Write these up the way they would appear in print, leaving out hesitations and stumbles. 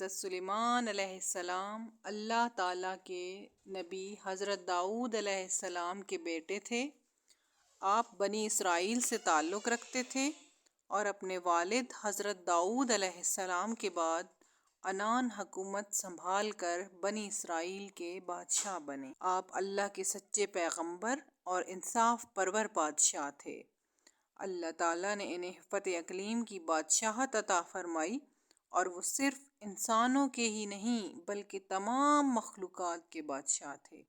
حضرت سلیمان علیہ السلام اللہ تعالیٰ کے نبی حضرت داؤد علیہ السلام کے بیٹے تھے۔ آپ بنی اسرائیل سے تعلق رکھتے تھے اور اپنے والد حضرت داؤد علیہ السلام کے بعد عنان حکومت سنبھال کر بنی اسرائیل کے بادشاہ بنے۔ آپ اللہ کے سچے پیغمبر اور انصاف پرور بادشاہ تھے۔ اللہ تعالیٰ نے انہیں حفت اقلیم کی بادشاہت عطا فرمائی اور وہ صرف انسانوں کے ہی نہیں بلکہ تمام مخلوقات کے بادشاہ تھے۔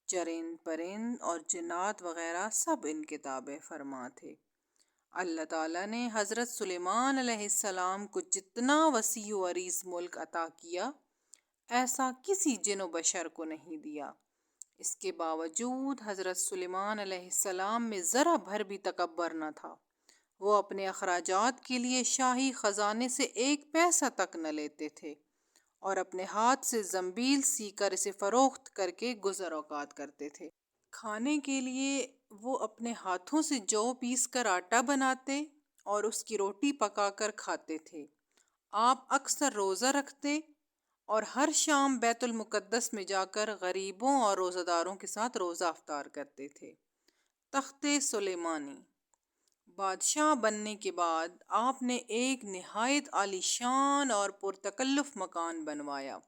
چرند پرند اور جنات وغیرہ سب ان کے تابع فرما تھے۔ اللہ تعالیٰ نے حضرت سلیمان علیہ السلام کو جتنا وسیع و عریض ملک عطا کیا ایسا کسی جن و بشر کو نہیں دیا۔ اس کے باوجود حضرت سلیمان علیہ السلام میں ذرا بھر بھی تکبر نہ تھا۔ وہ اپنے اخراجات کے لیے شاہی خزانے سے ایک پیسہ تک نہ لیتے تھے اور اپنے ہاتھ سے زنبیل سی کر اسے فروخت کر کے گزر اوقات کرتے تھے۔ کھانے کے لیے وہ اپنے ہاتھوں سے جو پیس کر آٹا بناتے اور اس کی روٹی پکا کر کھاتے تھے۔ آپ اکثر روزہ رکھتے اور ہر شام بیت المقدس میں جا کر غریبوں اور روزہ داروں کے ساتھ روزہ افطار کرتے تھے۔ تخت سلیمانی۔ بادشاہ بننے کے بعد آپ نے ایک نہایت عالی شان اور پرتکلف مکان بنوایا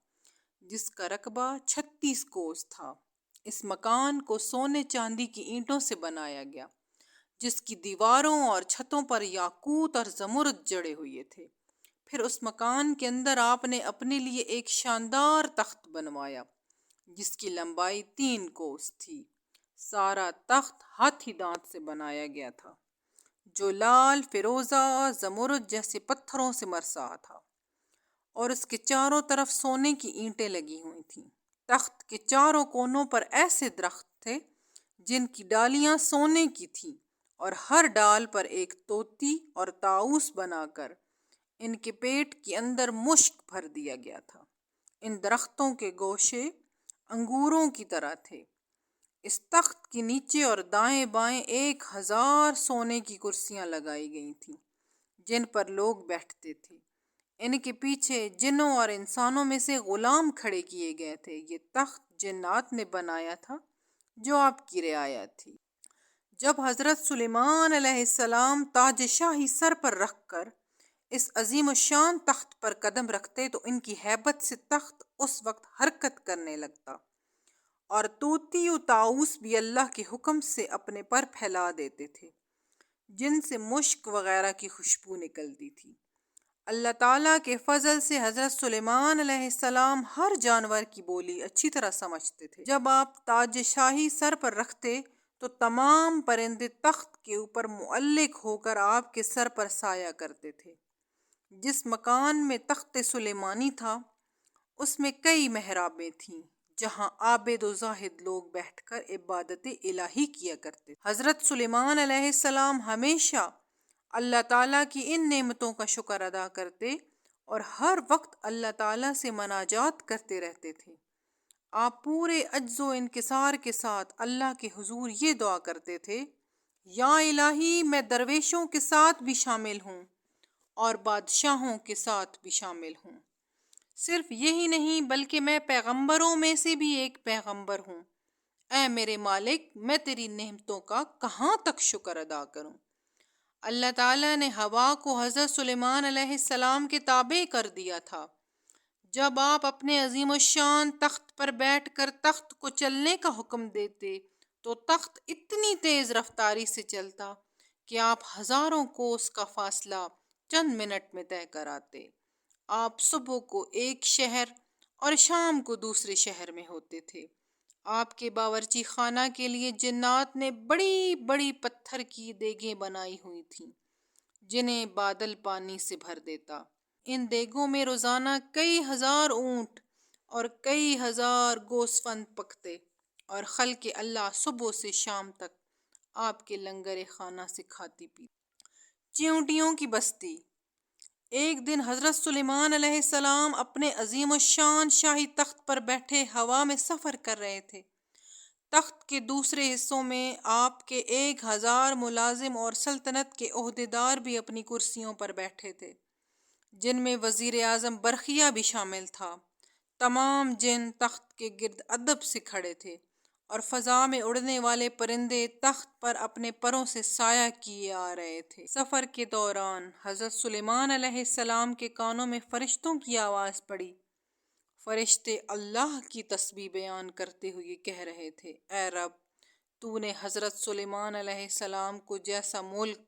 جس کا رقبہ 36 کوس تھا۔ اس مکان کو سونے چاندی کی اینٹوں سے بنایا گیا جس کی دیواروں اور چھتوں پر یاقوت اور زمرد جڑے ہوئے تھے۔ پھر اس مکان کے اندر آپ نے اپنے لیے ایک شاندار تخت بنوایا جس کی لمبائی 3 کوس تھی۔ سارا تخت ہاتھی دانت سے بنایا گیا تھا جو لال، فیروزہ، زمرد جیسے پتھروں سے مرصع تھا اور اس کے چاروں طرف سونے کی اینٹیں لگی ہوئی تھیں۔ تخت کے چاروں کونوں پر ایسے درخت تھے جن کی ڈالیاں سونے کی تھیں اور ہر ڈال پر ایک طوطی اور طاؤس بنا کر ان کے پیٹ کے اندر مشک بھر دیا گیا تھا۔ ان درختوں کے گوشے انگوروں کی طرح تھے۔ اس تخت کے نیچے اور دائیں بائیں 1000 سونے کی کرسیاں لگائی گئی تھیں جن پر لوگ بیٹھتے تھے۔ ان کے پیچھے جنوں اور انسانوں میں سے غلام کھڑے کیے گئے تھے۔ یہ تخت جنات نے بنایا تھا جو آپ کی رعایا تھی۔ جب حضرت سلیمان علیہ السلام تاج شاہی سر پر رکھ کر اس عظیم الشان تخت پر قدم رکھتے تو ان کی ہیبت سے تخت اس وقت حرکت کرنے لگتا اور طوطی و طاؤس بھی اللہ کے حکم سے اپنے پر پھیلا دیتے تھے جن سے مشک وغیرہ کی خوشبو نکلتی تھی۔ اللہ تعالیٰ کے فضل سے حضرت سلیمان علیہ السلام ہر جانور کی بولی اچھی طرح سمجھتے تھے۔ جب آپ تاج شاہی سر پر رکھتے تو تمام پرندے تخت کے اوپر معلق ہو کر آپ کے سر پر سایہ کرتے تھے۔ جس مکان میں تخت سلیمانی تھا اس میں کئی محرابیں تھیں جہاں عابد و زاہد لوگ بیٹھ کر عبادت الہی کیا کرتے۔ حضرت سلیمان علیہ السلام ہمیشہ اللہ تعالیٰ کی ان نعمتوں کا شکر ادا کرتے اور ہر وقت اللہ تعالیٰ سے مناجات کرتے رہتے تھے۔ آپ پورے عجز و انکسار کے ساتھ اللہ کے حضور یہ دعا کرتے تھے: یا الہی، میں درویشوں کے ساتھ بھی شامل ہوں اور بادشاہوں کے ساتھ بھی شامل ہوں۔ صرف یہی نہیں بلکہ میں پیغمبروں میں سے بھی ایک پیغمبر ہوں۔ اے میرے مالک، میں تیری نعمتوں کا کہاں تک شکر ادا کروں؟ اللہ تعالیٰ نے ہوا کو حضرت سلیمان علیہ السلام کے تابع کر دیا تھا۔ جب آپ اپنے عظیم الشان تخت پر بیٹھ کر تخت کو چلنے کا حکم دیتے تو تخت اتنی تیز رفتاری سے چلتا کہ آپ ہزاروں کوس کا فاصلہ چند منٹ میں طے کراتے۔ آپ صبح کو ایک شہر اور شام کو دوسرے شہر میں ہوتے تھے۔ آپ کے باورچی خانہ کے لیے جنات نے بڑی بڑی پتھر کی دیگیں بنائی ہوئی تھیں جنہیں بادل پانی سے بھر دیتا۔ ان دیگوں میں روزانہ کئی ہزار اونٹ اور کئی ہزار گوسفند پکتے اور خلق اللہ صبح سے شام تک آپ کے لنگر خانہ سے کھاتی پیتی۔ چیونٹیوں کی بستی۔ ایک دن حضرت سلیمان علیہ السلام اپنے عظیم الشان شاہی تخت پر بیٹھے ہوا میں سفر کر رہے تھے۔ تخت کے دوسرے حصوں میں آپ کے 1000 ملازم اور سلطنت کے عہدیدار بھی اپنی کرسیوں پر بیٹھے تھے۔ جن میں وزیر اعظم برقیہ بھی شامل تھا۔ تمام جن تخت کے گرد ادب سے کھڑے تھے اور فضا میں اڑنے والے پرندے تخت پر اپنے پروں سے سایہ کیے آ رہے تھے۔ سفر کے دوران حضرت سلیمان علیہ السلام کے کانوں میں فرشتوں کی آواز پڑی۔ فرشتے اللہ کی تسبیح بیان کرتے ہوئے کہہ رہے تھے، اے رب، تو نے حضرت سلیمان علیہ السلام کو جیسا ملک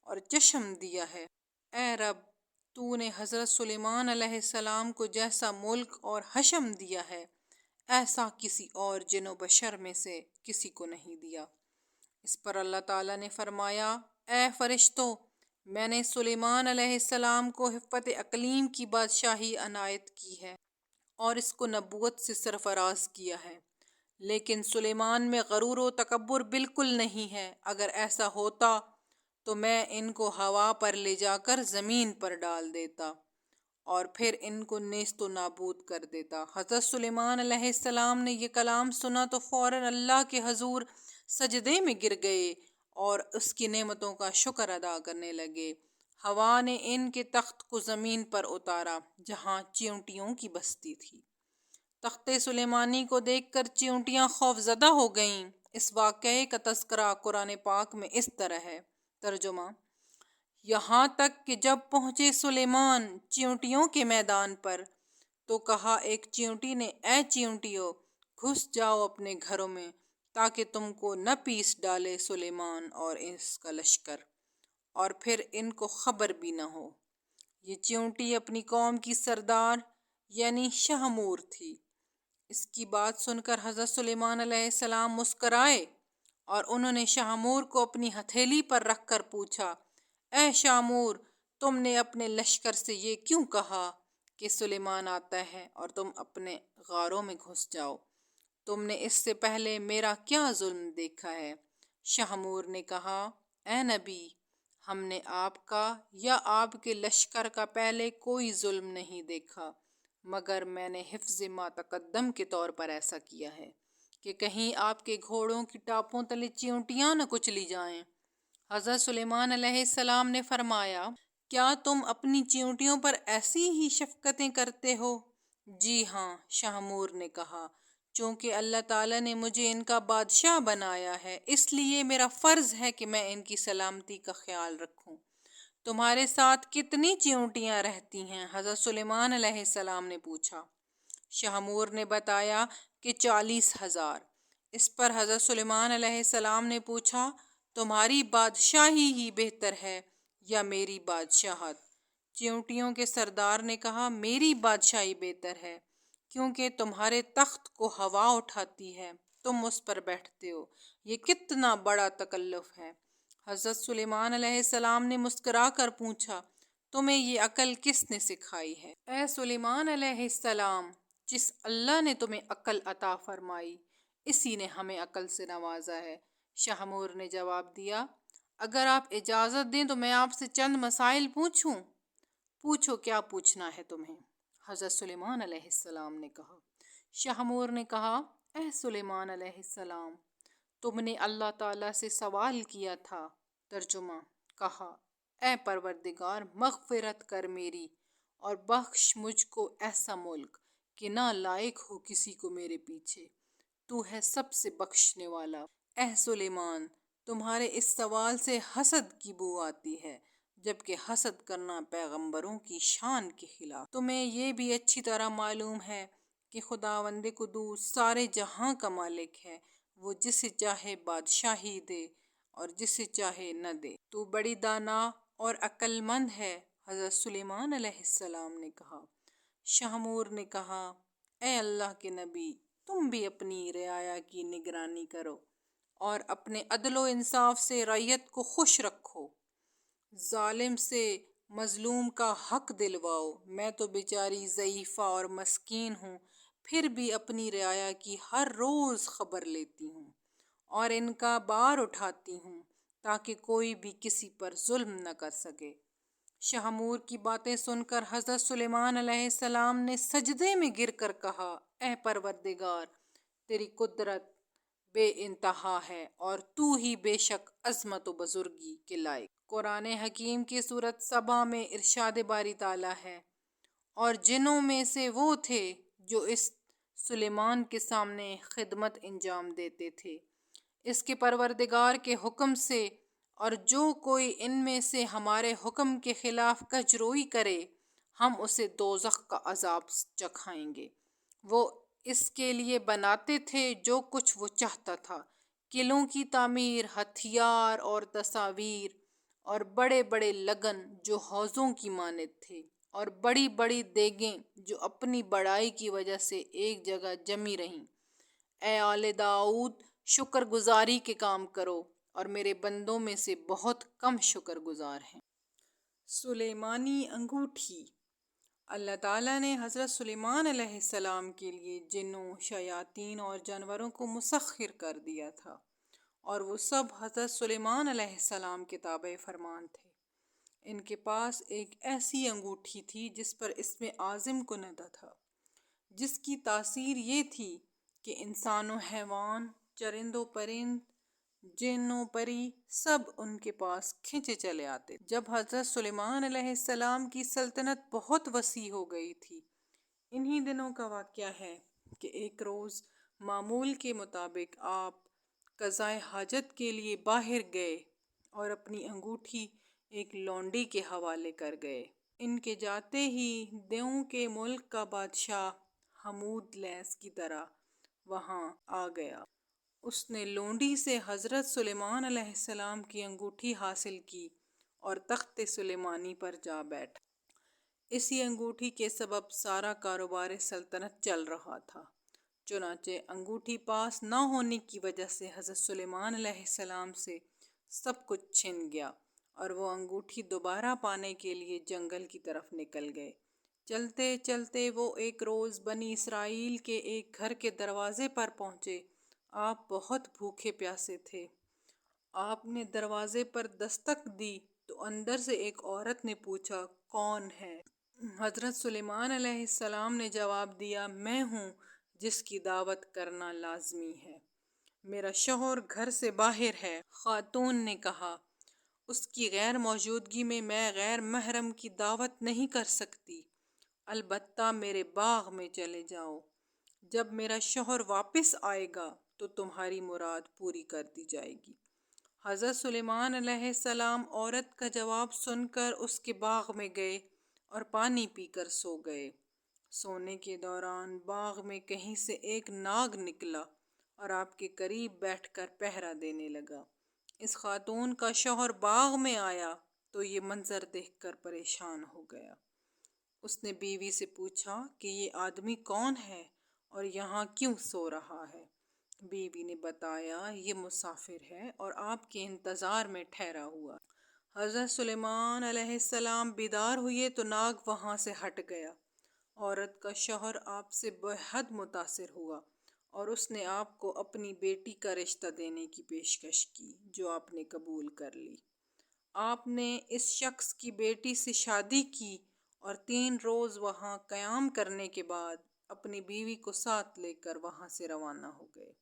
اور چشم دیا ہے، اے رب، تو نے حضرت سلیمان علیہ السلام کو جیسا ملک اور حشم دیا ہے، ایسا کسی اور جن و بشر میں سے کسی کو نہیں دیا۔ اس پر اللہ تعالیٰ نے فرمایا، اے فرشتوں، میں نے سلیمان علیہ السلام کو حفت اقلیم کی بادشاہی عنایت کی ہے اور اس کو نبوت سے سرفراز کیا ہے، لیکن سلیمان میں غرور و تکبر بالکل نہیں ہے۔ اگر ایسا ہوتا تو میں ان کو ہوا پر لے جا کر زمین پر ڈال دیتا اور پھر ان کو نیست و نابود کر دیتا۔ حضرت سلیمان علیہ السلام نے یہ کلام سنا تو فوراً اللہ کے حضور سجدے میں گر گئے اور اس کی نعمتوں کا شکر ادا کرنے لگے۔ ہوا نے ان کے تخت کو زمین پر اتارا جہاں چیونٹیوں کی بستی تھی۔ تخت سلیمانی کو دیکھ کر چیونٹیاں خوف زدہ ہو گئیں۔ اس واقعے کا تذکرہ قرآن پاک میں اس طرح ہے۔ ترجمہ: یہاں تک کہ جب پہنچے سلیمان چیونٹیوں کے میدان پر تو کہا ایک چیونٹی نے، اے چیونٹیوں، گھس جاؤ اپنے گھروں میں تاکہ تم کو نہ پیس ڈالے سلیمان اور اس کا لشکر، اور پھر ان کو خبر بھی نہ ہو۔ یہ چیونٹی اپنی قوم کی سردار یعنی شاہمور تھی۔ اس کی بات سن کر حضرت سلیمان علیہ السلام مسکرائے اور انہوں نے شاہمور کو اپنی ہتھیلی پر رکھ کر پوچھا، اے شاہمور، تم نے اپنے لشکر سے یہ کیوں کہا کہ سلیمان آتا ہے اور تم اپنے غاروں میں گھس جاؤ؟ تم نے اس سے پہلے میرا کیا ظلم دیکھا ہے؟ شاہمور نے کہا، اے نبی، ہم نے آپ کا یا آپ کے لشکر کا پہلے کوئی ظلم نہیں دیکھا، مگر میں نے حفظ ما تقدم کے طور پر ایسا کیا ہے کہ کہیں آپ کے گھوڑوں کی ٹاپوں تلے چیونٹیاں نہ کچلی جائیں۔ حضرت سلیمان علیہ السلام نے فرمایا، کیا تم اپنی چیونٹیوں پر ایسی ہی شفقتیں کرتے ہو؟ جی ہاں، شاہمور نے کہا، چونکہ اللہ تعالیٰ نے مجھے ان کا بادشاہ بنایا ہے، اس لیے میرا فرض ہے کہ میں ان کی سلامتی کا خیال رکھوں۔ تمہارے ساتھ کتنی چیونٹیاں رہتی ہیں؟ حضرت سلیمان علیہ السلام نے پوچھا۔ شاہمور نے بتایا کہ 40,000۔ اس پر حضرت سلیمان علیہ السلام نے پوچھا، تمہاری بادشاہی ہی بہتر ہے یا میری بادشاہت؟ چیونٹیوں کے سردار نے کہا، میری بادشاہی بہتر ہے، کیونکہ تمہارے تخت کو ہوا اٹھاتی ہے، تم اس پر بیٹھتے ہو، یہ کتنا بڑا تکلف ہے۔ حضرت سلیمان علیہ السلام نے مسکرا کر پوچھا، تمہیں یہ عقل کس نے سکھائی ہے؟ اے سلیمان علیہ السلام، جس اللہ نے تمہیں عقل عطا فرمائی، اسی نے ہمیں عقل سے نوازا ہے۔ شاہمور نے جواب دیا، اگر آپ اجازت دیں تو میں آپ سے چند مسائل پوچھوں؟ پوچھو، کیا پوچھنا ہے تمہیں؟ حضرت سلیمان علیہ السلام نے کہا۔ شاہمور نے کہا، اے سلیمان علیہ السلام، تم نے اللہ تعالیٰ سے سوال کیا تھا۔ ترجمہ: کہا، اے پروردگار، مغفرت کر میری اور بخش مجھ کو ایسا ملک کہ نہ لائق ہو کسی کو میرے پیچھے، تو ہے سب سے بخشنے والا۔ اے سلیمان، تمہارے اس سوال سے حسد کی بو آتی ہے، جبکہ حسد کرنا پیغمبروں کی شان کے خلاف۔ تمہیں یہ بھی اچھی طرح معلوم ہے کہ خداوند قدوس سارے جہاں کا مالک ہے، وہ جسے چاہے بادشاہی دے اور جسے چاہے نہ دے۔ تو بڑی دانا اور عقل مند ہے، حضرت سلیمان علیہ السلام نے کہا۔ شاہمور نے کہا، اے اللہ کے نبی، تم بھی اپنی رعایا کی نگرانی کرو اور اپنے عدل و انصاف سے رعیت کو خوش رکھو، ظالم سے مظلوم کا حق دلواؤ۔ میں تو بیچاری ضعیفہ اور مسکین ہوں، پھر بھی اپنی رعایا کی ہر روز خبر لیتی ہوں اور ان کا بار اٹھاتی ہوں تاکہ کوئی بھی کسی پر ظلم نہ کر سکے۔ شاہمور کی باتیں سن کر حضرت سلیمان علیہ السلام نے سجدے میں گر کر کہا، اے پروردگار، تیری قدرت بے انتہا ہے اور تو ہی بے شک عظمت و بزرگی کے لائق۔ قرآن حکیم کی سورت سبا میں ارشاد باری تعالیٰ ہے، اور جنوں میں سے وہ تھے جو اس سلیمان کے سامنے خدمت انجام دیتے تھے اس کے پروردگار کے حکم سے، اور جو کوئی ان میں سے ہمارے حکم کے خلاف کجروئی کرے ہم اسے دوزخ کا عذاب چکھائیں گے۔ وہ اس کے لیے بناتے تھے جو کچھ وہ چاہتا تھا، قلعوں کی تعمیر، ہتھیار اور تصاویر، اور بڑے بڑے لگن جو حوضوں کی مانند تھے، اور بڑی بڑی دیگیں جو اپنی بڑائی کی وجہ سے ایک جگہ جمی رہیں۔ اے آل داؤد، شکر گزاری کے کام کرو، اور میرے بندوں میں سے بہت کم شکر گزار ہیں۔ سلیمانی انگوٹھی۔ اللہ تعالیٰ نے حضرت سلیمان علیہ السلام کے لیے جنوں، شیاطین اور جانوروں کو مسخر کر دیا تھا، اور وہ سب حضرت سلیمان علیہ السلام کے تابع فرمان تھے۔ ان کے پاس ایک ایسی انگوٹھی تھی جس پر اسم اعظم کندہ تھا، جس کی تاثیر یہ تھی کہ انسان و حیوان، چرند و پرند، جن و پری سب ان کے پاس کھنچے چلے آتے۔ جب حضرت سلیمان علیہ السلام کی سلطنت بہت وسیع ہو گئی تھی، انہی دنوں کا واقعہ ہے کہ ایک روز معمول کے مطابق آپ قضائے حاجت کے لیے باہر گئے اور اپنی انگوٹھی ایک لونڈی کے حوالے کر گئے۔ ان کے جاتے ہی دیوں کے ملک کا بادشاہ حمود لیس کی طرح وہاں آ گیا۔ اس نے لونڈی سے حضرت سلیمان علیہ السلام کی انگوٹھی حاصل کی اور تخت سلیمانی پر جا بیٹھا۔ اسی انگوٹھی کے سبب سارا کاروبار سلطنت چل رہا تھا۔ چنانچہ انگوٹھی پاس نہ ہونے کی وجہ سے حضرت سلیمان علیہ السلام سے سب کچھ چھن گیا، اور وہ انگوٹھی دوبارہ پانے کے لیے جنگل کی طرف نکل گئے۔ چلتے چلتے وہ ایک روز بنی اسرائیل کے ایک گھر کے دروازے پر پہنچے۔ آپ بہت بھوکے پیاسے تھے۔ آپ نے دروازے پر دستک دی تو اندر سے ایک عورت نے پوچھا، کون ہے؟ حضرت سلیمان علیہ السلام نے جواب دیا، میں ہوں جس کی دعوت کرنا لازمی ہے، میرا شوہر گھر سے باہر ہے۔ خاتون نے کہا، اس کی غیر موجودگی میں غیر محرم کی دعوت نہیں کر سکتی، البتہ میرے باغ میں چلے جاؤ، جب میرا شوہر واپس آئے گا تو تمہاری مراد پوری کر دی جائے گی۔ حضرت سلیمان علیہ السلام عورت کا جواب سن کر اس کے باغ میں گئے اور پانی پی کر سو گئے۔ سونے کے دوران باغ میں کہیں سے ایک ناگ نکلا اور آپ کے قریب بیٹھ کر پہرا دینے لگا۔ اس خاتون کا شوہر باغ میں آیا تو یہ منظر دیکھ کر پریشان ہو گیا۔ اس نے بیوی سے پوچھا کہ یہ آدمی کون ہے اور یہاں کیوں سو رہا ہے؟ بیوی نے بتایا، یہ مسافر ہے اور آپ کے انتظار میں ٹھہرا ہوا۔ حضرت سلیمان علیہ السلام بیدار ہوئے تو ناگ وہاں سے ہٹ گیا۔ عورت کا شوہر آپ سے بے حد متاثر ہوا اور اس نے آپ کو اپنی بیٹی کا رشتہ دینے کی پیشکش کی، جو آپ نے قبول کر لی۔ آپ نے اس شخص کی بیٹی سے شادی کی اور 3 روز وہاں قیام کرنے کے بعد اپنی بیوی کو ساتھ لے کر وہاں سے روانہ ہو گئے۔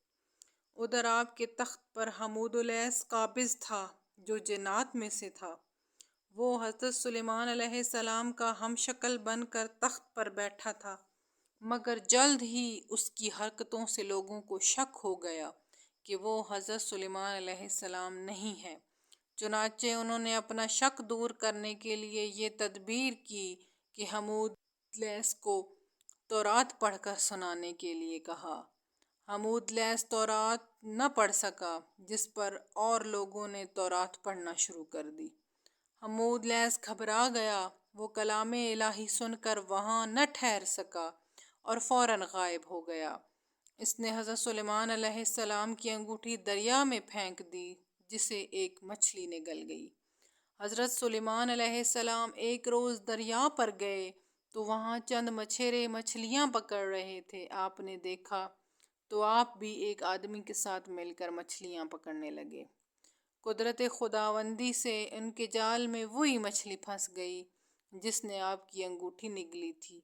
ادھر آپ کے تخت پر حمود لیس قابض تھا جو جنات میں سے تھا۔ وہ حضرت سلیمان علیہ السلام کا ہم شکل بن کر تخت پر بیٹھا تھا، مگر جلد ہی اس کی حرکتوں سے لوگوں کو شک ہو گیا کہ وہ حضرت سلیمان علیہ السلام نہیں ہے۔ چنانچہ انہوں نے اپنا شک دور کرنے کے لیے یہ تدبیر کی کہ حمود لیس کو تورات پڑھ کر سنانے کے لیے کہا۔ حمود لیس تورات نہ پڑھ سکا، جس پر اور لوگوں نے تورات پڑھنا شروع کر دی۔ حمود لیس گھبرا گیا، وہ کلام الہی سن کر وہاں نہ ٹھہر سکا اور فوراً غائب ہو گیا۔ اس نے حضرت سلیمان علیہ السلام کی انگوٹھی دریا میں پھینک دی، جسے ایک مچھلی نے گل گئی۔ حضرت سلیمان علیہ السلام ایک روز دریا پر گئے تو وہاں چند مچھیرے مچھلیاں پکڑ رہے تھے۔ آپ نے دیکھا تو آپ بھی ایک آدمی کے ساتھ مل کر مچھلیاں پکڑنے لگے۔ قدرت خداوندی سے ان کے جال میں وہی مچھلی پھنس گئی جس نے آپ کی انگوٹھی نگلی تھی۔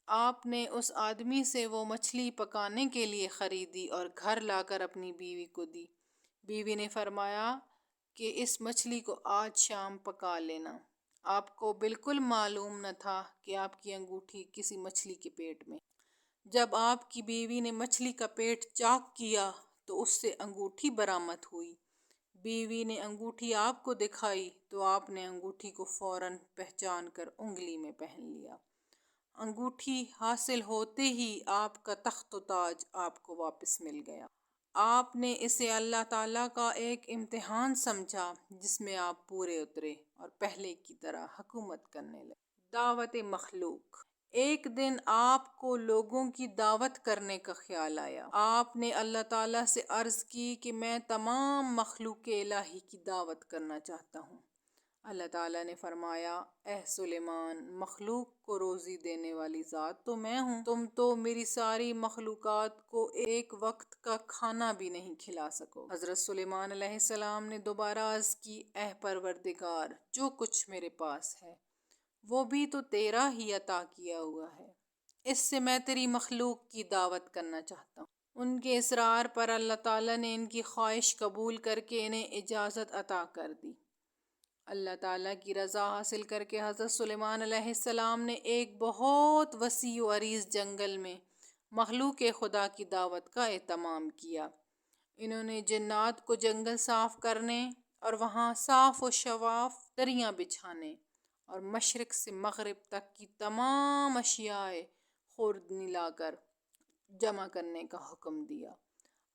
آپ نے اس آدمی سے وہ مچھلی پکانے کے لیے خریدی اور گھر لا کر اپنی بیوی کو دی۔ بیوی نے فرمایا، کہ اس مچھلی کو آج شام پکا لینا۔ آپ کو بالکل معلوم نہ تھا کہ آپ کی انگوٹھی کسی مچھلی کے پیٹ میں۔ جب آپ کی بیوی نے مچھلی کا پیٹ چاک کیا تو اس سے انگوٹھی برآمد ہوئی۔ بیوی نے انگوٹھی آپ کو دکھائی تو آپ نے انگوٹھی کو فوراً پہچان کر انگلی میں پہن لیا۔ انگوٹھی حاصل ہوتے ہی آپ کا تخت و تاج آپ کو واپس مل گیا۔ آپ نے اسے اللہ تعالیٰ کا ایک امتحان سمجھا جس میں آپ پورے اترے اور پہلے کی طرح حکومت کرنے لگے۔ دعوت مخلوق۔ ایک دن آپ کو لوگوں کی دعوت کرنے کا خیال آیا۔ آپ نے اللہ تعالیٰ سے عرض کی کہ میں تمام مخلوق الہی کی دعوت کرنا چاہتا ہوں۔ اللہ تعالیٰ نے فرمایا، اے سلیمان، مخلوق کو روزی دینے والی ذات تو میں ہوں، تم تو میری ساری مخلوقات کو ایک وقت کا کھانا بھی نہیں کھلا سکو۔ حضرت سلیمان علیہ السلام نے دوبارہ عرض کی، اے پروردگار، جو کچھ میرے پاس ہے وہ بھی تو تیرا ہی عطا کیا ہوا ہے، اس سے میں تیری مخلوق کی دعوت کرنا چاہتا ہوں۔ ان کے اصرار پر اللہ تعالیٰ نے ان کی خواہش قبول کر کے انہیں اجازت عطا کر دی۔ اللہ تعالیٰ کی رضا حاصل کر کے حضرت سلیمان علیہ السلام نے ایک بہت وسیع و عریض جنگل میں مخلوق خدا کی دعوت کا اہتمام کیا۔ انہوں نے جنات کو جنگل صاف کرنے اور وہاں صاف و شفاف دریاں بچھانے اور مشرق سے مغرب تک کی تمام اشیاء خوردنی لا کر جمع کرنے کا حکم دیا۔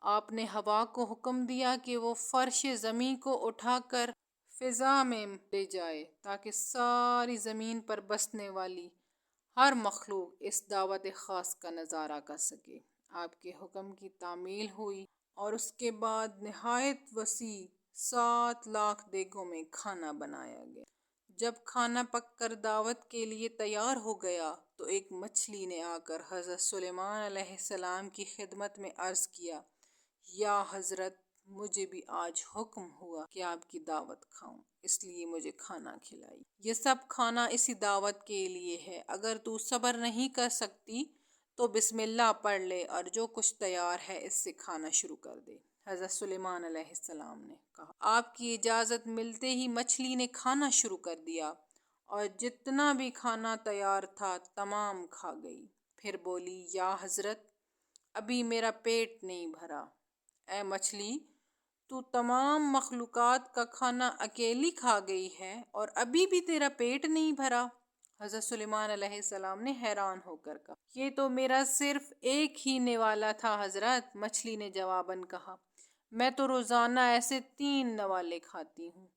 آپ نے ہوا کو حکم دیا کہ وہ فرش زمیں کو اٹھا کر فضا میں لے جائے تاکہ ساری زمین پر بسنے والی ہر مخلوق اس دعوت خاص کا نظارہ کر سکے۔ آپ کے حکم کی تعمیل ہوئی اور اس کے بعد نہایت وسیع 7 لاکھ دیگوں میں کھانا بنایا گیا۔ جب کھانا پک کر دعوت کے لیے تیار ہو گیا تو ایک مچھلی نے آ کر حضرت سلیمان علیہ السلام کی خدمت میں عرض کیا، یا حضرت، مجھے بھی آج حکم ہوا کہ آپ کی دعوت کھاؤں، اس لیے مجھے کھانا کھلائی۔ یہ سب کھانا اسی دعوت کے لیے ہے، اگر تو صبر نہیں کر سکتی تو بسم اللہ پڑھ لے اور جو کچھ تیار ہے اس سے کھانا شروع کر دے۔ حضرت سلیمان علیہ السلام نے کہا۔ آپ کی اجازت ملتے ہی مچھلی نے کھانا شروع کر دیا اور جتنا بھی کھانا تیار تھا تمام کھا گئی۔ پھر بولی، یا حضرت، ابھی میرا پیٹ نہیں بھرا۔ اے مچھلی، تو تمام مخلوقات کا کھانا اکیلی کھا گئی ہے اور ابھی بھی تیرا پیٹ نہیں بھرا؟ حضرت سلیمان علیہ السلام نے حیران ہو کر کہا، یہ تو میرا صرف ایک ہی نوالا تھا حضرت۔ مچھلی نے جواباً کہا، میں تو روزانہ ایسے 3 نوالے کھاتی ہوں۔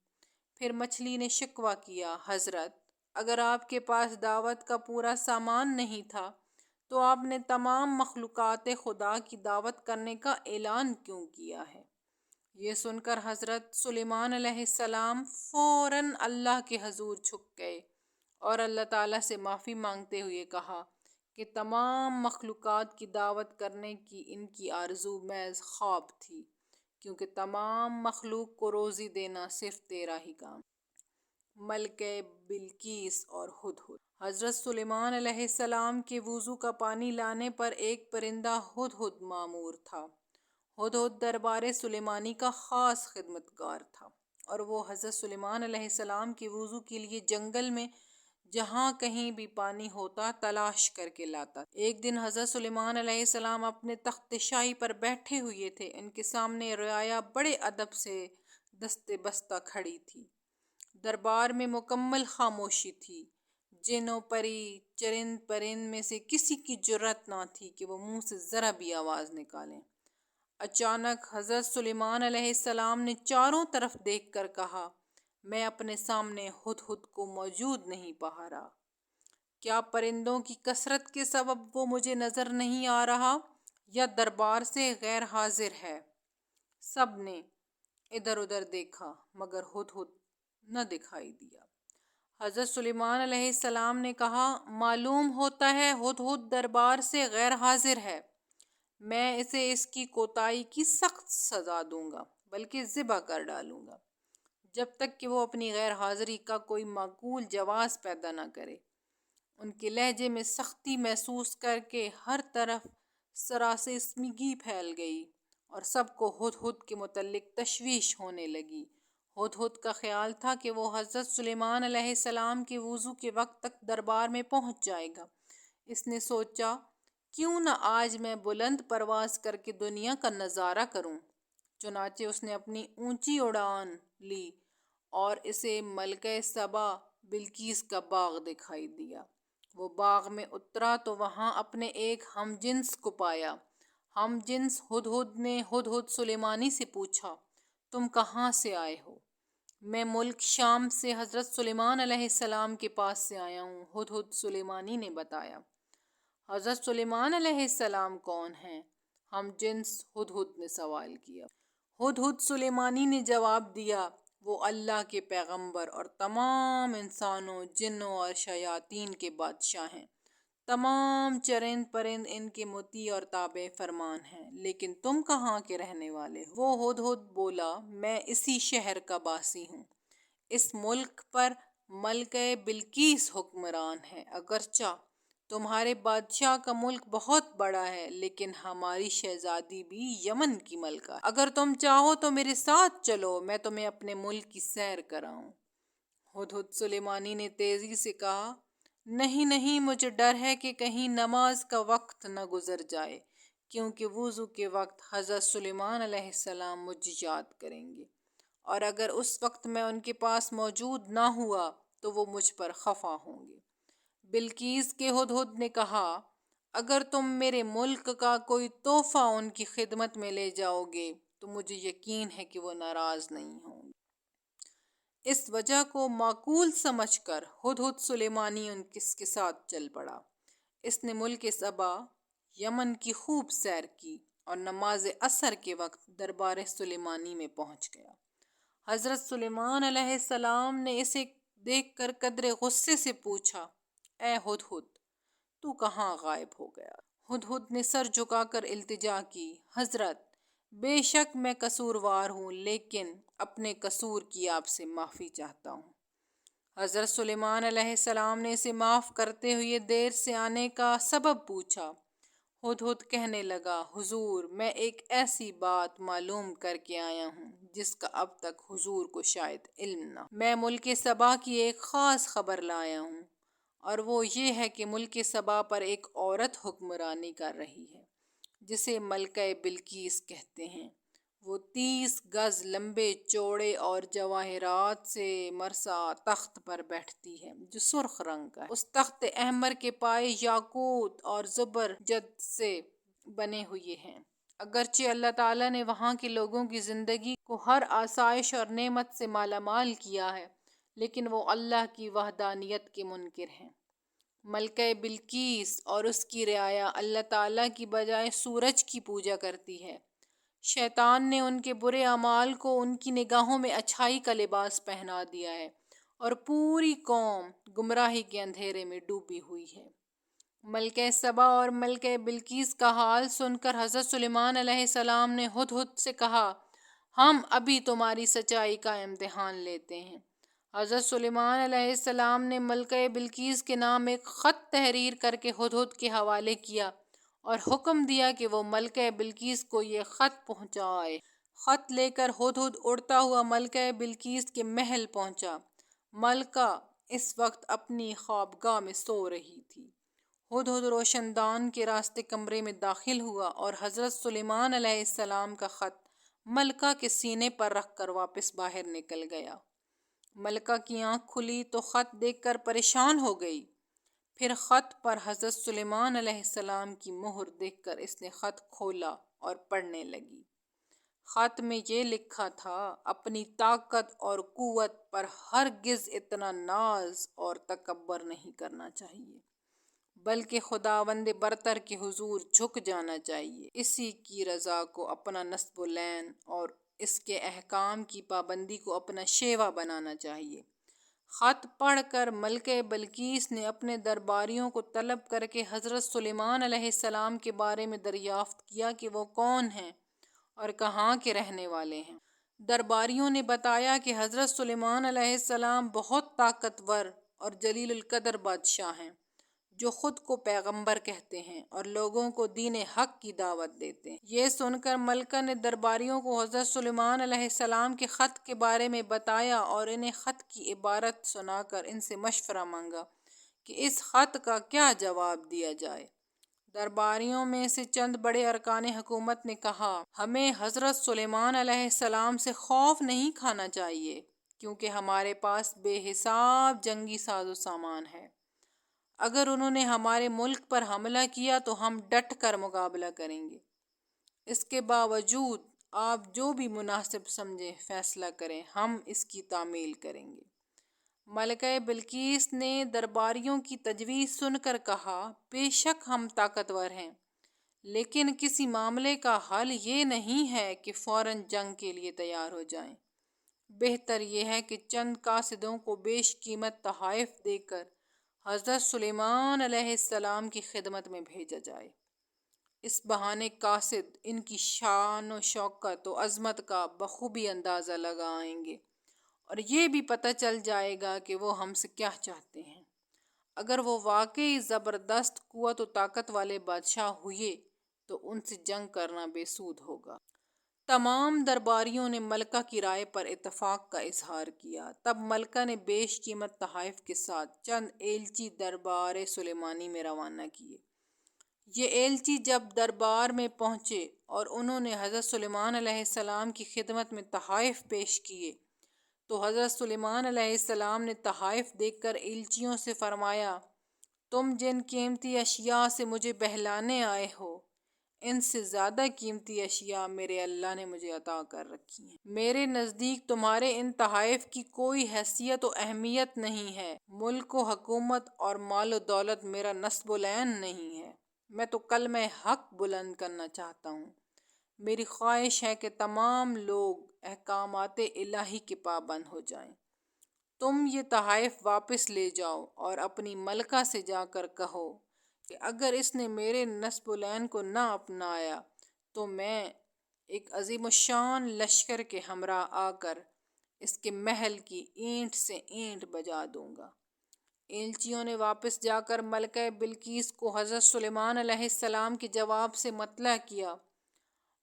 پھر مچھلی نے شکوہ کیا، حضرت، اگر آپ کے پاس دعوت کا پورا سامان نہیں تھا تو آپ نے تمام مخلوقات خدا کی دعوت کرنے کا اعلان کیوں کیا ہے؟ یہ سن کر حضرت سلیمان علیہ السلام فوراً اللہ کے حضور جھک گئے اور اللہ تعالیٰ سے معافی مانگتے ہوئے کہا کہ تمام مخلوقات کی دعوت کرنے کی ان کی آرزو محض خواب تھی، کیونکہ تمام مخلوق کو روزی دینا صرف تیرا ہی کام۔ ملکہ بلقیس اور ہدہد۔ حضرت سلیمان علیہ السلام کے وضو کا پانی لانے پر ایک پرندہ ہدہد مامور تھا۔ ہدہد دربار سلیمانی کا خاص خدمتگار تھا اور وہ حضرت سلیمان علیہ السلام کے وضو کے لیے جنگل میں جہاں کہیں بھی پانی ہوتا تلاش کر کے لاتا۔ ایک دن حضرت سلیمان علیہ السلام اپنے تخت شاہی پر بیٹھے ہوئے تھے۔ ان کے سامنے رعایا بڑے ادب سے دستے بستہ کھڑی تھی۔ دربار میں مکمل خاموشی تھی۔ جن و پری، چرند پرند میں سے کسی کی جرأت نہ تھی کہ وہ منہ سے ذرا بھی آواز نکالیں۔ اچانک حضرت سلیمان علیہ السلام نے چاروں طرف دیکھ کر کہا، میں اپنے سامنے ہدہد کو موجود نہیں پا رہا۔ کیا پرندوں کی کثرت کے سبب وہ مجھے نظر نہیں آ رہا یا دربار سے غیر حاضر ہے؟ سب نے ادھر ادھر دیکھا مگر ہدہد نہ دکھائی دیا۔ حضرت سلیمان علیہ السلام نے کہا، معلوم ہوتا ہے ہدہد دربار سے غیر حاضر ہے۔ میں اسے اس کی کوتاہی کی سخت سزا دوں گا، بلکہ ذبح کر ڈالوں گا، جب تک کہ وہ اپنی غیر حاضری کا کوئی معقول جواز پیدا نہ کرے۔ ان کے لہجے میں سختی محسوس کر کے ہر طرف سراسیمگی پھیل گئی اور سب کو ہدہد کے متعلق تشویش ہونے لگی۔ ہدہد کا خیال تھا کہ وہ حضرت سلیمان علیہ السلام کے وضو کے وقت تک دربار میں پہنچ جائے گا۔ اس نے سوچا کیوں نہ آج میں بلند پرواز کر کے دنیا کا نظارہ کروں۔ چنانچہ اس نے اپنی اونچی اڑان لی اور اسے ملکہ سبا بلقیس کا باغ دکھائی دیا۔ وہ باغ میں اترا تو وہاں اپنے ایک ہم جنس کو پایا۔ ہم جنس ہدہد نے ہدہد سلیمانی سے پوچھا، تم کہاں سے آئے ہو؟ میں ملک شام سے حضرت سلیمان علیہ السلام کے پاس سے آیا ہوں، ہدہد سلیمانی نے بتایا۔ حضرت سلیمان علیہ السلام کون ہیں؟ ہم جنس ہدہد نے سوال کیا۔ ہدہد سلیمانی نے جواب دیا، وہ اللہ کے پیغمبر اور تمام انسانوں، جنوں اور شیاطین کے بادشاہ ہیں۔ تمام چرند پرند ان کے مطیع اور تابع فرمان ہیں۔ لیکن تم کہاں کے رہنے والے ہو؟ وہ ہدہد بولا، میں اسی شہر کا باسی ہوں۔ اس ملک پر ملکہ بلقیس حکمران ہے۔ اگرچہ تمہارے بادشاہ کا ملک بہت بڑا ہے، لیکن ہماری شہزادی بھی یمن کی ملکہ ہے۔ اگر تم چاہو تو میرے ساتھ چلو، میں تمہیں اپنے ملک کی سیر کراؤں۔ ہدہد سلیمانی نے تیزی سے کہا، نہیں نہیں، مجھے ڈر ہے کہ کہیں نماز کا وقت نہ گزر جائے، کیونکہ وضو کے وقت حضرت سلیمان علیہ السلام مجھے یاد کریں گے، اور اگر اس وقت میں ان کے پاس موجود نہ ہوا تو وہ مجھ پر خفا ہوں گے۔ بلقیس کے ہدہد نے کہا، اگر تم میرے ملک کا کوئی تحفہ ان کی خدمت میں لے جاؤ گے تو مجھے یقین ہے کہ وہ ناراض نہیں ہوں گے۔ اس وجہ کو معقول سمجھ کر ہدہد سلیمانی ان کے ساتھ چل پڑا۔ اس نے ملک سبا یمن کی خوب سیر کی اور نماز عصر کے وقت دربار سلیمانی میں پہنچ گیا۔ حضرت سلیمان علیہ السلام نے اسے دیکھ کر قدرے غصے سے پوچھا، اے ہدہد، تو کہاں غائب ہو گیا؟ ہدہد نے سر جھکا کر التجا کی، حضرت، بے شک میں قصوروار ہوں، لیکن اپنے قصور کی آپ سے معافی چاہتا ہوں۔ حضرت سلیمان علیہ السلام نے اسے معاف کرتے ہوئے دیر سے آنے کا سبب پوچھا۔ ہدہد کہنے لگا، حضور، میں ایک ایسی بات معلوم کر کے آیا ہوں جس کا اب تک حضور کو شاید علم نہ ہو۔ میں ملک سبا کی ایک خاص خبر لایا ہوں، اور وہ یہ ہے کہ ملک سبا پر ایک عورت حکمرانی کر رہی ہے جسے ملکہ بلقیس کہتے ہیں۔ وہ 30 گز لمبے چوڑے اور جواہرات سے مرصع تخت پر بیٹھتی ہے جو سرخ رنگ کا ہے۔ اس تخت احمر کے پائے یاقوت اور زبرجد سے بنے ہوئے ہیں۔ اگرچہ اللہ تعالیٰ نے وہاں کے لوگوں کی زندگی کو ہر آسائش اور نعمت سے مالا مال کیا ہے، لیکن وہ اللہ کی وحدانیت کے منکر ہیں۔ ملکہ بلقیس اور اس کی رعایا اللہ تعالیٰ کی بجائے سورج کی پوجا کرتی ہے۔ شیطان نے ان کے برے اعمال کو ان کی نگاہوں میں اچھائی کا لباس پہنا دیا ہے، اور پوری قوم گمراہی کے اندھیرے میں ڈوبی ہوئی ہے۔ ملکہ سبا اور ملکہ بلقیس کا حال سن کر حضرت سلیمان علیہ السلام نے ہدہد سے کہا، ہم ابھی تمہاری سچائی کا امتحان لیتے ہیں۔ حضرت سلیمان علیہ السلام نے ملکہ بلقیس کے نام ایک خط تحریر کر کے ہدہد کے حوالے کیا اور حکم دیا کہ وہ ملکہ بلقیس کو یہ خط پہنچائے۔ خط لے کر ہدہد اڑتا ہوا ملکہ بلقیس کے محل پہنچا۔ ملکہ اس وقت اپنی خوابگاہ میں سو رہی تھی۔ ہدہد روشن دان کے راستے کمرے میں داخل ہوا اور حضرت سلیمان علیہ السلام کا خط ملکہ کے سینے پر رکھ کر واپس باہر نکل گیا۔ ملکہ کی آنکھ کھلی تو خط دیکھ کر پریشان ہو گئی۔ پھر خط پر حضرت سلیمان علیہ السلام کی مہر دیکھ کر اس نے خط کھولا اور پڑھنے لگی۔ خط میں یہ لکھا تھا، اپنی طاقت اور قوت پر ہرگز اتنا ناز اور تکبر نہیں کرنا چاہیے، بلکہ خداوند برتر کے حضور جھک جانا چاہیے۔ اسی کی رضا کو اپنا نصب العین اور اس کے احکام کی پابندی کو اپنا شیوا بنانا چاہیے۔ خط پڑھ کر ملکہ بلقیس نے اپنے درباریوں کو طلب کر کے حضرت سلیمان علیہ السلام کے بارے میں دریافت کیا کہ وہ کون ہیں اور کہاں کے رہنے والے ہیں۔ درباریوں نے بتایا کہ حضرت سلیمان علیہ السلام بہت طاقتور اور جلیل القدر بادشاہ ہیں، جو خود کو پیغمبر کہتے ہیں اور لوگوں کو دین حق کی دعوت دیتے ہیں۔ یہ سن کر ملکہ نے درباریوں کو حضرت سلیمان علیہ السلام کے خط کے بارے میں بتایا اور انہیں خط کی عبارت سنا کر ان سے مشورہ مانگا کہ اس خط کا کیا جواب دیا جائے۔ درباریوں میں سے چند بڑے ارکان حکومت نے کہا، ہمیں حضرت سلیمان علیہ السلام سے خوف نہیں کھانا چاہیے، کیونکہ ہمارے پاس بے حساب جنگی ساز و سامان ہے۔ اگر انہوں نے ہمارے ملک پر حملہ کیا تو ہم ڈٹ کر مقابلہ کریں گے۔ اس کے باوجود آپ جو بھی مناسب سمجھیں فیصلہ کریں، ہم اس کی تعمیل کریں گے۔ ملکہ بلقیس نے درباریوں کی تجویز سن کر کہا، بے شک ہم طاقتور ہیں، لیکن کسی معاملے کا حل یہ نہیں ہے کہ فوراً جنگ کے لیے تیار ہو جائیں۔ بہتر یہ ہے کہ چند قاصدوں کو بیش قیمت تحائف دے کر حضرت سلیمان علیہ السلام کی خدمت میں بھیجا جائے۔ اس بہانے قاصد ان کی شان و شوکت و عظمت کا بخوبی اندازہ لگائیں گے اور یہ بھی پتہ چل جائے گا کہ وہ ہم سے کیا چاہتے ہیں۔ اگر وہ واقعی زبردست قوت و طاقت والے بادشاہ ہوئے تو ان سے جنگ کرنا بے سود ہوگا۔ تمام درباریوں نے ملکہ کی رائے پر اتفاق کا اظہار کیا۔ تب ملکہ نے بیش قیمت تحائف کے ساتھ چند ایلچی دربار سلیمانی میں روانہ کیے۔ یہ ایلچی جب دربار میں پہنچے اور انہوں نے حضرت سلیمان علیہ السلام کی خدمت میں تحائف پیش کیے تو حضرت سلیمان علیہ السلام نے تحائف دیکھ کر ایلچیوں سے فرمایا، تم جن قیمتی اشیاء سے مجھے بہلانے آئے ہو، ان سے زیادہ قیمتی اشیاء میرے اللہ نے مجھے عطا کر رکھی ہیں۔ میرے نزدیک تمہارے ان تحائف کی کوئی حیثیت و اہمیت نہیں ہے۔ ملک و حکومت اور مال و دولت میرا نصب العین نہیں ہے۔ میں تو کلمہ حق بلند کرنا چاہتا ہوں۔ میری خواہش ہے کہ تمام لوگ احکامات الہی کے پابند ہو جائیں۔ تم یہ تحائف واپس لے جاؤ اور اپنی ملکہ سے جا کر کہو کہ اگر اس نے میرے نصب العین کو نہ اپنایا تو میں ایک عظیم الشان لشکر کے ہمراہ آ کر اس کے محل کی اینٹ سے اینٹ بجا دوں گا۔ ایلچیوں نے واپس جا کر ملکہ بلقیس کو حضرت سلیمان علیہ السلام کے جواب سے مطلع کیا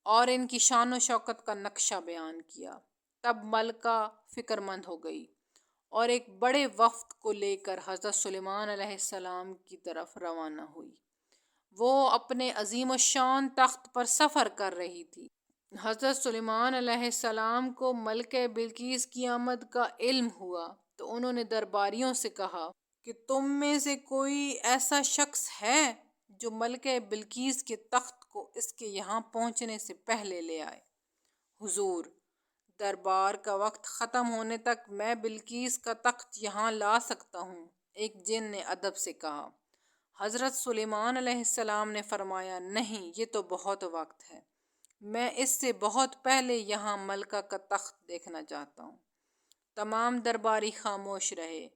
اور ان کی شان و شوکت کا نقشہ بیان کیا۔ تب ملکہ فکر مند ہو گئی اور ایک بڑے وفد کو لے کر حضرت سلیمان علیہ السلام کی طرف روانہ ہوئی۔ وہ اپنے عظیم الشان تخت پر سفر کر رہی تھی۔ حضرت سلیمان علیہ السلام کو ملکہ بلقیس کی آمد کا علم ہوا تو انہوں نے درباریوں سے کہا کہ تم میں سے کوئی ایسا شخص ہے جو ملکہ بلقیس کے تخت کو اس کے یہاں پہنچنے سے پہلے لے آئے؟ حضور، دربار کا وقت ختم ہونے تک میں بلقیس کا تخت یہاں لا سکتا ہوں، ایک جن نے ادب سے کہا۔ حضرت سلیمان علیہ السلام نے فرمایا، نہیں، یہ تو بہت وقت ہے، میں اس سے بہت پہلے یہاں ملکہ کا تخت دیکھنا چاہتا ہوں۔ تمام درباری خاموش رہے۔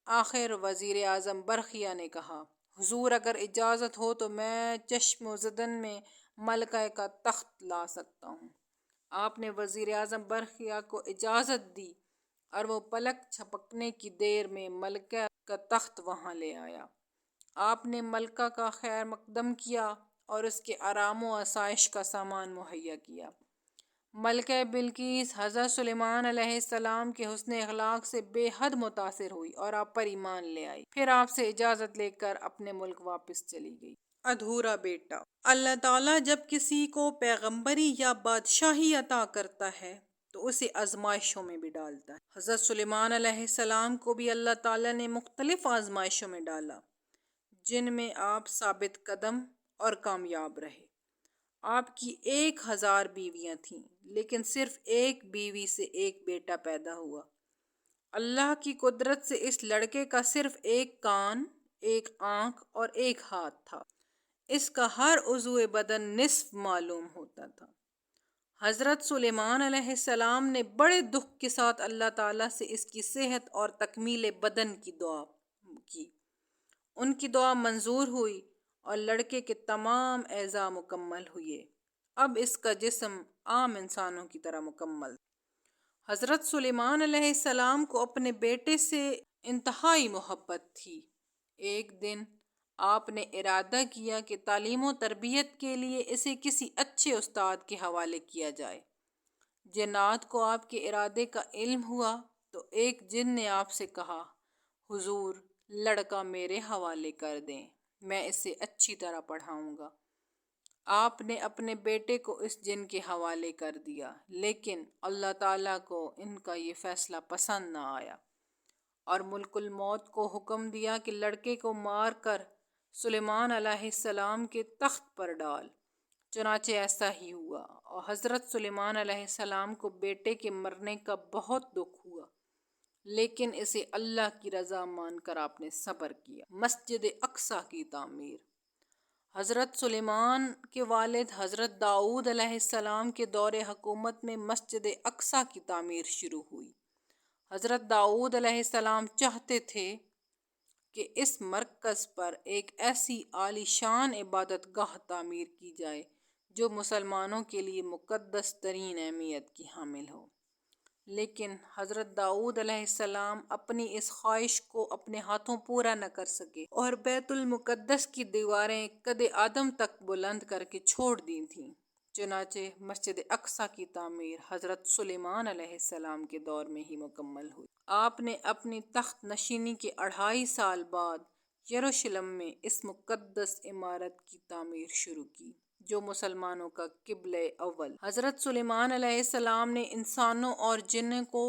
آخر وزیر اعظم برقیہ نے کہا، حضور اگر اجازت ہو تو میں چشم و زدن میں ملکہ کا تخت لا سکتا ہوں۔ آپ نے وزیر اعظم برقیہ کو اجازت دی اور وہ پلک جھپکنے کی دیر میں ملکہ کا تخت وہاں لے آیا۔ آپ نے ملکہ کا خیر مقدم کیا اور اس کے آرام و آسائش کا سامان مہیا کیا۔ ملکہ بلقیس حضرت سلیمان علیہ السلام کے حسن اخلاق سے بے حد متاثر ہوئی اور آپ پر ایمان لے آئی۔ پھر آپ سے اجازت لے کر اپنے ملک واپس چلی گئی۔ ادھورا بیٹا۔ اللہ تعالیٰ جب کسی کو پیغمبری یا بادشاہی عطا کرتا ہے تو اسے آزمائشوں میں بھی ڈالتا ہے۔ حضرت سلیمان علیہ السلام کو بھی اللہ تعالیٰ نے مختلف آزمائشوں میں ڈالا، جن میں آپ ثابت قدم اور کامیاب رہے۔ آپ کی 1000 بیویاں تھیں، لیکن صرف ایک بیوی سے ایک بیٹا پیدا ہوا۔ اللہ کی قدرت سے اس لڑکے کا صرف ایک کان، ایک آنکھ اور ایک ہاتھ تھا۔ اس کا ہر عضو بدن نصف معلوم ہوتا تھا۔ حضرت سلیمان علیہ السلام نے بڑے دکھ کے ساتھ اللہ تعالیٰ سے اس کی صحت اور تکمیل بدن کی دعا کی۔ ان کی دعا منظور ہوئی اور لڑکے کے تمام اعضاء مکمل ہوئے۔ اب اس کا جسم عام انسانوں کی طرح مکمل تھا۔ حضرت سلیمان علیہ السلام کو اپنے بیٹے سے انتہائی محبت تھی۔ ایک دن آپ نے ارادہ کیا کہ تعلیم و تربیت کے لیے اسے کسی اچھے استاد کے حوالے کیا جائے۔ جنات کو آپ کے ارادے کا علم ہوا تو ایک جن نے آپ سے کہا، حضور لڑکا میرے حوالے کر دیں، میں اسے اچھی طرح پڑھاؤں گا۔ آپ نے اپنے بیٹے کو اس جن کے حوالے کر دیا، لیکن اللہ تعالیٰ کو ان کا یہ فیصلہ پسند نہ آیا اور ملک الموت کو حکم دیا کہ لڑکے کو مار کر سلیمان علیہ السلام کے تخت پر ڈال۔ چنانچہ ایسا ہی ہوا اور حضرت سلیمان علیہ السلام کو بیٹے کے مرنے کا بہت دکھ ہوا، لیکن اسے اللہ کی رضا مان کر آپ نے صبر کیا۔ مسجد اقصیٰ کی تعمیر۔ حضرت سلیمان کے والد حضرت داؤد علیہ السلام کے دور حکومت میں مسجد اقصیٰ کی تعمیر شروع ہوئی۔ حضرت داؤد علیہ السلام چاہتے تھے کہ اس مرکز پر ایک ایسی عالی شان عبادت گاہ تعمیر کی جائے جو مسلمانوں کے لیے مقدس ترین اہمیت کی حامل ہو، لیکن حضرت داؤد علیہ السلام اپنی اس خواہش کو اپنے ہاتھوں پورا نہ کر سکے اور بیت المقدس کی دیواریں قد آدم تک بلند کر کے چھوڑ دی تھیں۔ چنانچہ مسجد اقصیٰ کی تعمیر حضرت سلیمان علیہ السلام کے دور میں ہی مکمل ہوئی۔ آپ نے اپنی تخت نشینی کے 2.5 سال بعد یروشلم میں اس مقدس عمارت کی تعمیر شروع کی جو مسلمانوں کا قبلہ اول۔ حضرت سلیمان علیہ السلام نے انسانوں اور جنوں کو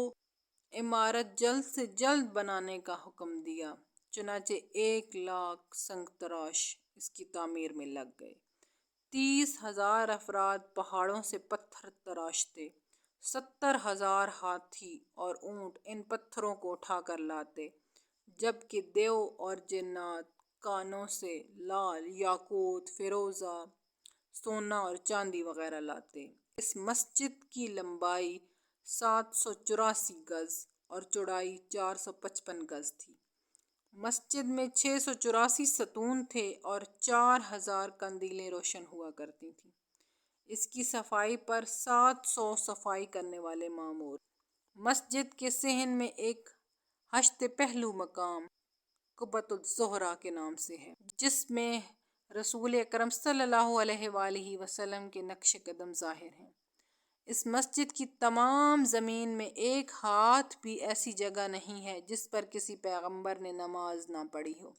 عمارت جلد سے جلد بنانے کا حکم دیا، چنانچہ 1 لاکھ سنگ تراش اس کی تعمیر میں لگ گئے۔ 30,000 افراد پہاڑوں سے پتھر تراشتے، 70,000 ہاتھی اور اونٹ ان پتھروں کو اٹھا کر لاتے، جبکہ دیو اور جنات کانوں سے لال، یاقوت، فیروزہ، سونا اور چاندی وغیرہ لاتے۔ اس مسجد کی لمبائی 784 گز اور چوڑائی 455 گز تھی۔ مسجد میں 684 ستون تھے اور 4,000 قندیلیں روشن ہوا کرتی تھیں۔ اس کی صفائی پر 700 صفائی کرنے والے مامور۔ مسجد کے صحن میں ایک ہشت پہلو مقام قبۃ الزہرہ کے نام سے ہے، جس میں رسول اکرم صلی اللہ علیہ وآلہ وسلم کے نقش قدم ظاہر ہیں۔ اس مسجد کی تمام زمین میں 1 ہاتھ بھی ایسی جگہ نہیں ہے جس پر کسی پیغمبر نے نماز نہ پڑھی ہو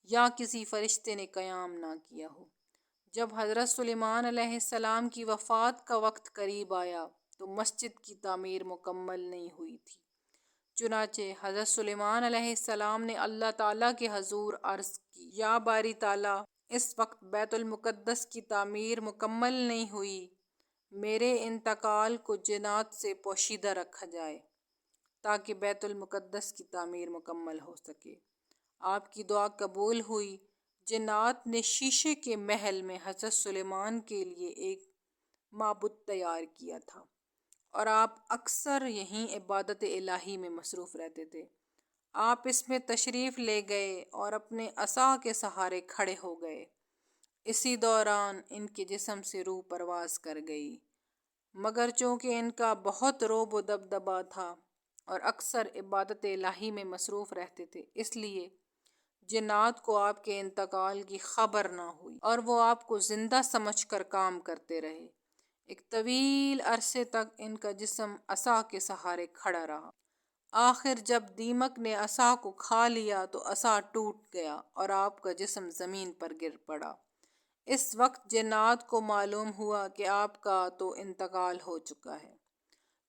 یا کسی فرشتے نے قیام نہ کیا ہو۔ جب حضرت سلیمان علیہ السلام کی وفات کا وقت قریب آیا تو مسجد کی تعمیر مکمل نہیں ہوئی تھی، چنانچہ حضرت سلیمان علیہ السلام نے اللہ تعالیٰ کے حضور عرض کی، یا باری تعالیٰ، اس وقت بیت المقدس کی تعمیر مکمل نہیں ہوئی، میرے انتقال کو جنات سے پوشیدہ رکھا جائے تاکہ بیت المقدس کی تعمیر مکمل ہو سکے۔ آپ کی دعا قبول ہوئی۔ جنات نے شیشے کے محل میں حضرت سلیمان کے لیے ایک معبد تیار کیا تھا اور آپ اکثر یہیں عبادت الہی میں مصروف رہتے تھے۔ آپ اس میں تشریف لے گئے اور اپنے عصا کے سہارے کھڑے ہو گئے۔ اسی دوران ان کے جسم سے روح پرواز کر گئی، مگر چونکہ ان کا بہت رعب و دبدبا تھا اور اکثر عبادت الہی میں مصروف رہتے تھے، اس لیے جنات کو آپ کے انتقال کی خبر نہ ہوئی اور وہ آپ کو زندہ سمجھ کر کام کرتے رہے۔ ایک طویل عرصے تک ان کا جسم عصا کے سہارے کھڑا رہا۔ آخر جب دیمک نے عصا کو کھا لیا تو عصا ٹوٹ گیا اور آپ کا جسم زمین پر گر پڑا۔ اس وقت جنات کو معلوم ہوا کہ آپ کا تو انتقال ہو چکا ہے،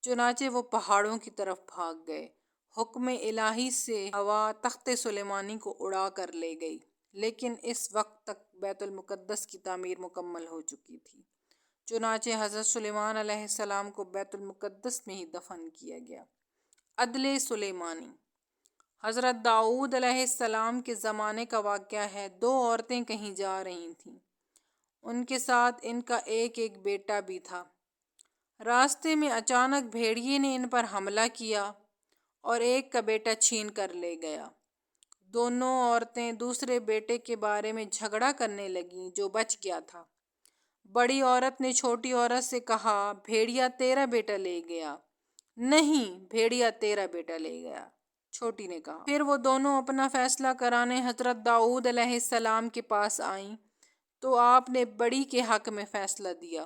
چنانچہ وہ پہاڑوں کی طرف بھاگ گئے۔ حکم الہی سے ہوا تخت سلیمانی کو اڑا کر لے گئی، لیکن اس وقت تک بیت المقدس کی تعمیر مکمل ہو چکی تھی، چنانچہ حضرت سلیمان علیہ السلام کو بیت المقدس میں ہی دفن کیا گیا۔ عدل سلیمانی۔ حضرت داؤد علیہ السلام کے زمانے کا واقعہ ہے۔ 2 عورتیں کہیں جا رہی تھیں، ان کے ساتھ ان کا ایک بیٹا بھی تھا۔ راستے میں اچانک بھیڑیے نے ان پر حملہ کیا اور ایک کا بیٹا چھین کر لے گیا۔ دونوں عورتیں دوسرے بیٹے کے بارے میں جھگڑا کرنے لگیں جو بچ گیا تھا۔ بڑی عورت نے چھوٹی عورت سے کہا، بھیڑیا تیرا بیٹا لے گیا۔ نہیں، بھیڑیا تیرا بیٹا لے گیا۔ چھوٹی نے کہا۔ پھر وہ دونوں اپنا فیصلہ کرانے حضرت داؤد علیہ السلام کے پاس آئیں تو آپ نے بڑی کے حق میں فیصلہ دیا،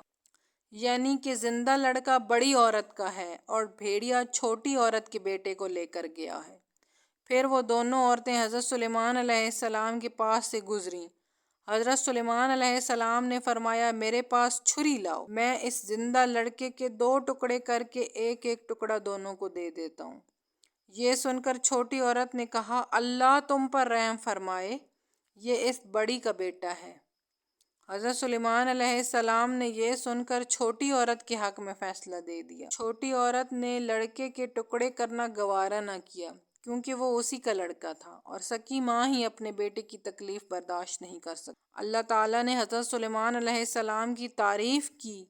یعنی کہ زندہ لڑکا بڑی عورت کا ہے اور بھیڑیا چھوٹی عورت کے بیٹے کو لے کر گیا ہے۔ پھر وہ دونوں عورتیں حضرت سلیمان علیہ السلام کے پاس سے گزریں۔ حضرت سلیمان علیہ السلام نے فرمایا، میرے پاس چھری لاؤ، میں اس زندہ لڑکے کے 2 ٹکڑے کر کے ایک ایک ٹکڑا دونوں کو دے دیتا ہوں۔ یہ سن کر چھوٹی عورت نے کہا، اللہ تم پر رحم فرمائے، یہ اس بڑی کا بیٹا ہے۔ حضرت سلیمان علیہ السلام نے یہ سن کر چھوٹی عورت کے حق میں فیصلہ دے دیا۔ چھوٹی عورت نے لڑکے کے ٹکڑے کرنا گوارا نہ کیا، کیونکہ وہ اسی کا لڑکا تھا اور سکی ماں ہی اپنے بیٹے کی تکلیف برداشت نہیں کر سکتی۔ اللہ تعالیٰ نے حضرت سلیمان علیہ السلام کی تعریف کی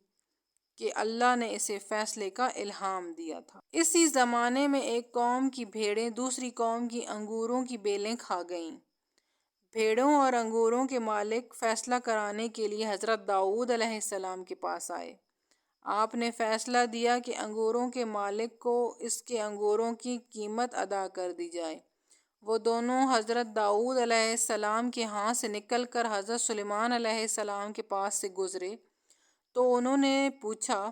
کہ اللہ نے اسے فیصلے کا الہام دیا تھا۔ اسی زمانے میں ایک قوم کی بھیڑیں دوسری قوم کی انگوروں کی بیلیں کھا گئیں۔ بھیڑوں اور انگوروں کے مالک فیصلہ کرانے کے لیے حضرت داؤد علیہ السلام کے پاس آئے۔ آپ نے فیصلہ دیا کہ انگوروں کے مالک کو اس کے انگوروں کی قیمت ادا کر دی جائے۔ وہ دونوں حضرت داؤد علیہ السلام کے ہاں سے نکل کر حضرت سلیمان علیہ السلام کے پاس سے گزرے تو انہوں نے پوچھا،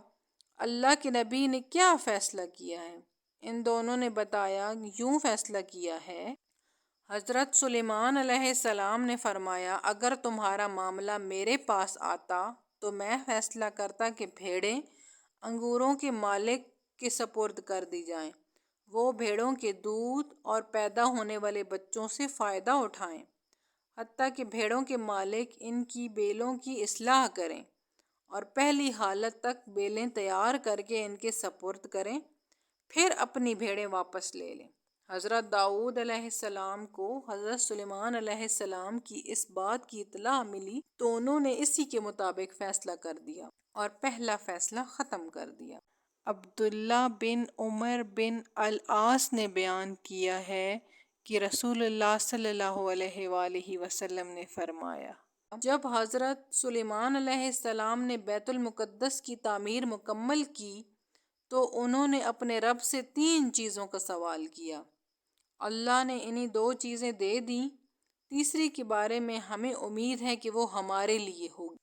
اللہ کے نبی نے کیا فیصلہ کیا ہے؟ ان دونوں نے بتایا، یوں فیصلہ کیا ہے۔ حضرت سلیمان علیہ السلام نے فرمایا، اگر تمہارا معاملہ میرے پاس آتا تو میں فیصلہ کرتا کہ بھیڑیں انگوروں کے مالک کے سپرد کر دی جائیں، وہ بھیڑوں کے دودھ اور پیدا ہونے والے بچوں سے فائدہ اٹھائیں، حتیٰ کہ بھیڑوں کے مالک ان کی بیلوں کی اصلاح کریں اور پہلی حالت تک بیلیں تیار کر کے ان کے سپرد کریں، پھر اپنی بھیڑیں واپس لے لیں۔ حضرت داؤد علیہ السلام کو حضرت سلیمان علیہ السلام کی اس بات کی اطلاع ملی تو انہوں نے اسی کے مطابق فیصلہ کر دیا اور پہلا فیصلہ ختم کر دیا۔ عبداللہ بن عمر بن العاص نے بیان کیا ہے کہ رسول اللہ صلی اللہ علیہ وآلہ وسلم نے فرمایا، جب حضرت سلیمان علیہ السلام نے بیت المقدس کی تعمیر مکمل کی تو انہوں نے اپنے رب سے 3 چیزوں کا سوال کیا۔ اللہ نے انہی 2 چیزیں دے دیں، تیسری کے بارے میں ہمیں امید ہے کہ وہ ہمارے لیے ہوگی۔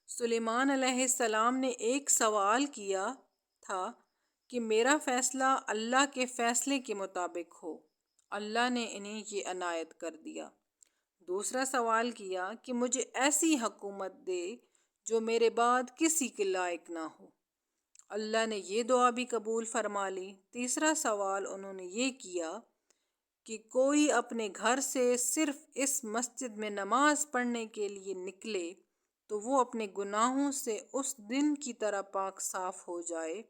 سلیمان علیہ السلام نے ایک سوال کیا تھا کہ میرا فیصلہ اللہ کے فیصلے کے مطابق ہو، اللہ نے انہیں یہ عنایت کر دیا۔ دوسرا سوال کیا کہ مجھے ایسی حکومت دے جو میرے بعد کسی کے لائق نہ ہو، اللہ نے یہ دعا بھی قبول فرما لی۔ تیسرا سوال انہوں نے یہ کیا کہ کوئی اپنے گھر سے صرف اس مسجد میں نماز پڑھنے کے لیے نکلے تو وہ اپنے گناہوں سے اس دن کی طرح پاک صاف ہو جائے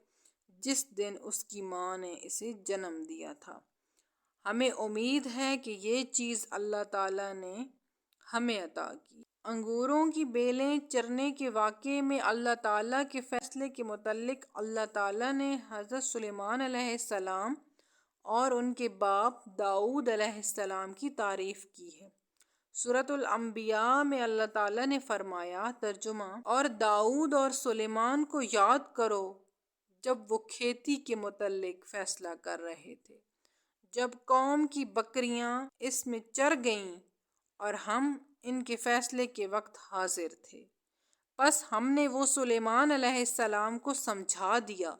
جس دن اس کی ماں نے اسے جنم دیا تھا۔ ہمیں امید ہے کہ یہ چیز اللہ تعالیٰ نے ہمیں عطا کی۔ انگوروں کی بیلیں چرنے کے واقعے میں اللہ تعالیٰ کے فیصلے کے متعلق اللہ تعالیٰ نے حضرت سلیمان علیہ السلام اور ان کے باپ داؤد علیہ السلام کی تعریف کی ہے۔ سورۃ الانبیاء میں اللہ تعالیٰ نے فرمایا، ترجمہ، اور داؤد اور سلیمان کو یاد کرو جب وہ کھیتی کے متعلق فیصلہ کر رہے تھے، جب قوم کی بکریاں اس میں چر گئیں اور ہم ان کے فیصلے کے وقت حاضر تھے، بس ہم نے وہ سلیمان علیہ السلام کو سمجھا دیا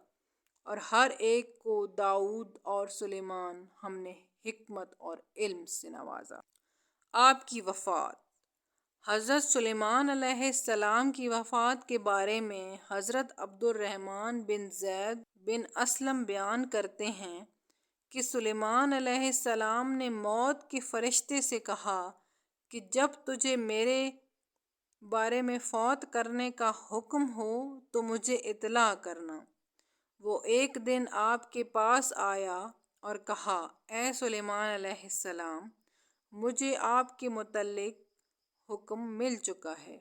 اور ہر ایک کو داؤد اور سلیمان ہم نے حکمت اور علم سے نوازا۔ آپ کی وفات۔ حضرت سلیمان علیہ السلام کی وفات کے بارے میں حضرت عبد الرحمن بن زید بن اسلم بیان کرتے ہیں کہ سلیمان علیہ السلام نے موت کے فرشتے سے کہا کہ جب تجھے میرے بارے میں فوت کرنے کا حکم ہو تو مجھے اطلاع کرنا۔ وہ ایک دن آپ کے پاس آیا اور کہا، اے سلیمان علیہ السلام، مجھے آپ کے متعلق حکم مل چکا ہے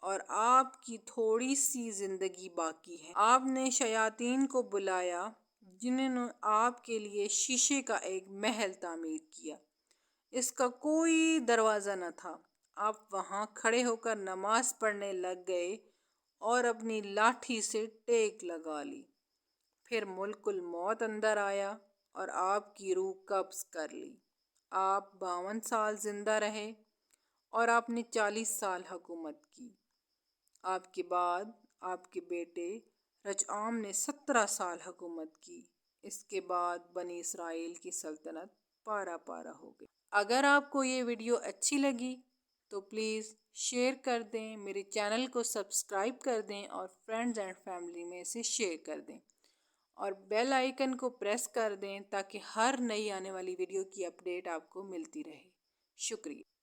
اور آپ کی تھوڑی سی زندگی باقی ہے۔ آپ نے شیاطین کو بلایا جنہوں نے آپ کے لیے شیشے کا ایک محل تعمیر کیا، اس کا کوئی دروازہ نہ تھا۔ آپ وہاں کھڑے ہو کر نماز پڑھنے لگ گئے اور اپنی لاٹھی سے ٹیک لگا لی۔ پھر ملک الموت اندر آیا اور آپ کی روح قبض کر لی۔ آپ 52 سال زندہ رہے اور آپ نے 40 سال حکومت کی۔ آپ کے بعد آپ کے بیٹے رجعام نے 17 سال حکومت کی۔ اس کے بعد بنی اسرائیل کی سلطنت پارا پارا ہو گئی۔ اگر آپ کو یہ ویڈیو اچھی لگی تو پلیز شیئر کر دیں، میرے چینل کو سبسکرائب کر دیں اور فرینڈز اینڈ فیملی میں اسے شیئر کر دیں اور بیل آئیکن کو پریس کر دیں تاکہ ہر نئی آنے والی ویڈیو کی اپڈیٹ آپ کو ملتی رہے۔ شکریہ۔